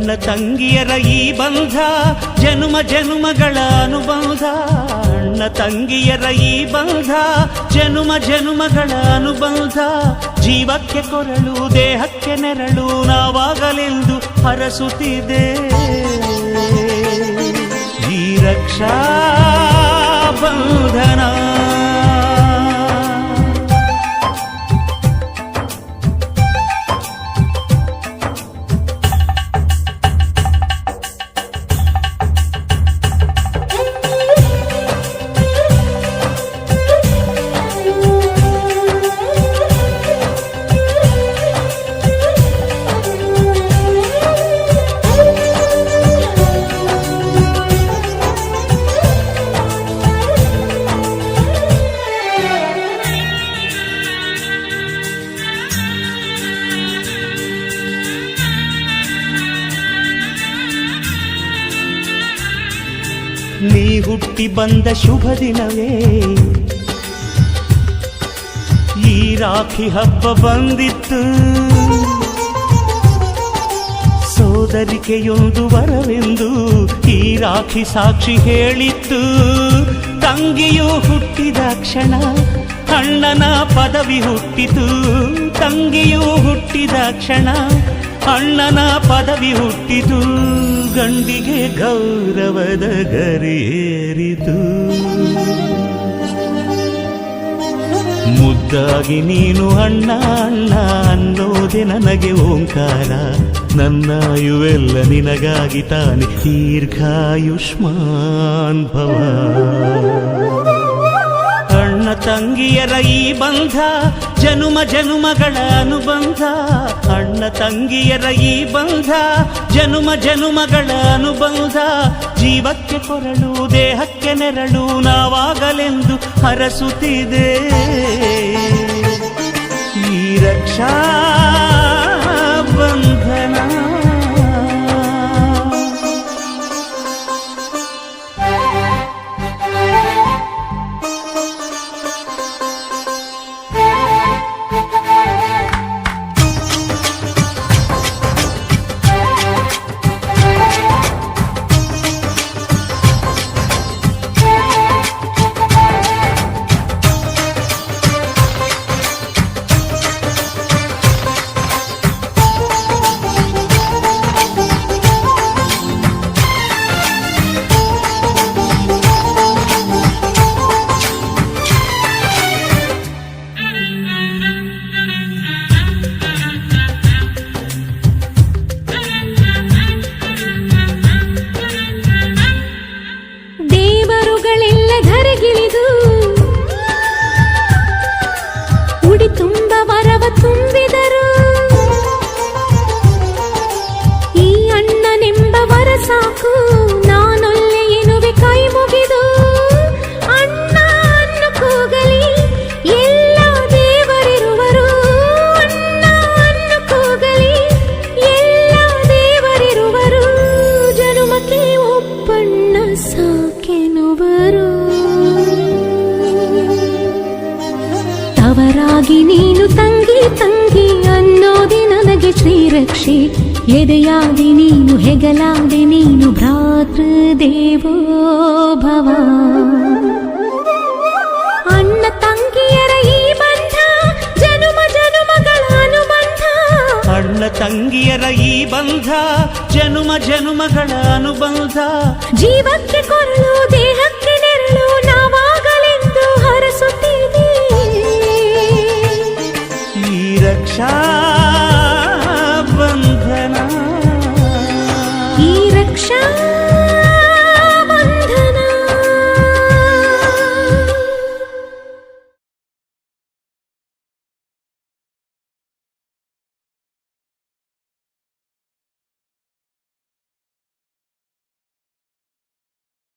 ಅಣ್ಣ ತಂಗಿಯರ ಈ ಬಂಧ ಜನುಮ ಜನುಮಗಳ ಅನುಬಂಧ. ಅಣ್ಣ ತಂಗಿಯರ ಈ ಬಂಧ ಜನುಮ ಜನುಮಗಳ ಅನುಬಂಧ. ಜೀವಕ್ಕೆ ಕೊರಳು ದೇಹಕ್ಕೆ ನೆರಳು ನಾವಾಗಲೆಂದು ಹರಸುತ್ತಿದೆ ಈ ರಕ್ಷಾ ಬಂಧನ. ನೀ ಹುಟ್ಟಿ ಬಂದ ಶುಭ ದಿನವೇ ಈ ರಾಖಿ ಹಬ್ಬ ಬಂದಿತ್ತು. ಸೋದರಿಕೆಯೊಂದು ವರವೆಂದು ಈ ರಾಖಿ ಸಾಕ್ಷಿ ಹೇಳಿತ್ತು. ತಂಗಿಯು ಹುಟ್ಟಿದ ಕ್ಷಣ ಅಣ್ಣನ ಪದವಿ ಹುಟ್ಟಿತು. ತಂಗಿಯು ಹುಟ್ಟಿದ ಕ್ಷಣ ಅಣ್ಣನ ಪದವಿ ಹುಟ್ಟಿತು. ಗಂಡಿಗೆ ಗೌರವದ ಗರಿಯೇರಿತು. ಮುದ್ದಾಗಿ ನೀನು ಅಣ್ಣ ಅಣ್ಣ ಅನ್ನೋದೆ ನನಗೆ ಓಂಕಾರ. ನನ್ನಾಯುವೆಲ್ಲ ನಿನಗಾಗಿ ತಾನೆ ದೀರ್ಘಾಯುಷ್ಮಾನ್ ಭವ. ಅಣ್ಣ ತಂಗಿಯರ ಈ ಬಂಧ ಜನುಮ ಜನುಮಗಳ ಅನುಬಂಧ. ಅಣ್ಣ ತಂಗಿಯರ ಈ ಬಂಧ ಜನುಮ ಜನುಮಗಳ ಅನುಬಂಧ. ಜೀವಕ್ಕೆ ಕೊರಳು ದೇಹಕ್ಕೆ ನೆರಳು ನಾವಾಗಲೆಂದು ಹರಸುತ್ತಿದೆ ಈ ರಕ್ಷಾ ಬಂಧನ. ಅವರಾಗಿ ನೀನು ತಂಗಿ ತಂಗಿ ಅನ್ನೋದೆ ನನಗೆ ಶ್ರೀರಕ್ಷೆ. ಎದೆಯಾದಿ ನೀನು ಹೆಗಲಾದೆ ನೀನು ಭ್ರಾತೃದೇವೋ ಭವ. ಅಣ್ಣ ತಂಗಿಯರ ಈ ಬಂಧ ಜನುಮ ಜನುಮಗಳ ಅನುಬಂಧ. ಅಣ್ಣ ತಂಗಿಯರ ಈ ಬಂಧ ಜನುಮ ಜನುಮಗಳ ಅನುಬಂಧ. ಜೀವಕ್ಕೆ ಕೊರಳು ದೇಹಕ್ಕೆ ನೆರಳು ನಾವಾಗಲೆಂದು ಹರಸುತ್ತಿದೆ ಈ ರಕ್ಷಾ ಬಂಧನ. ಈ ರಕ್ಷಾ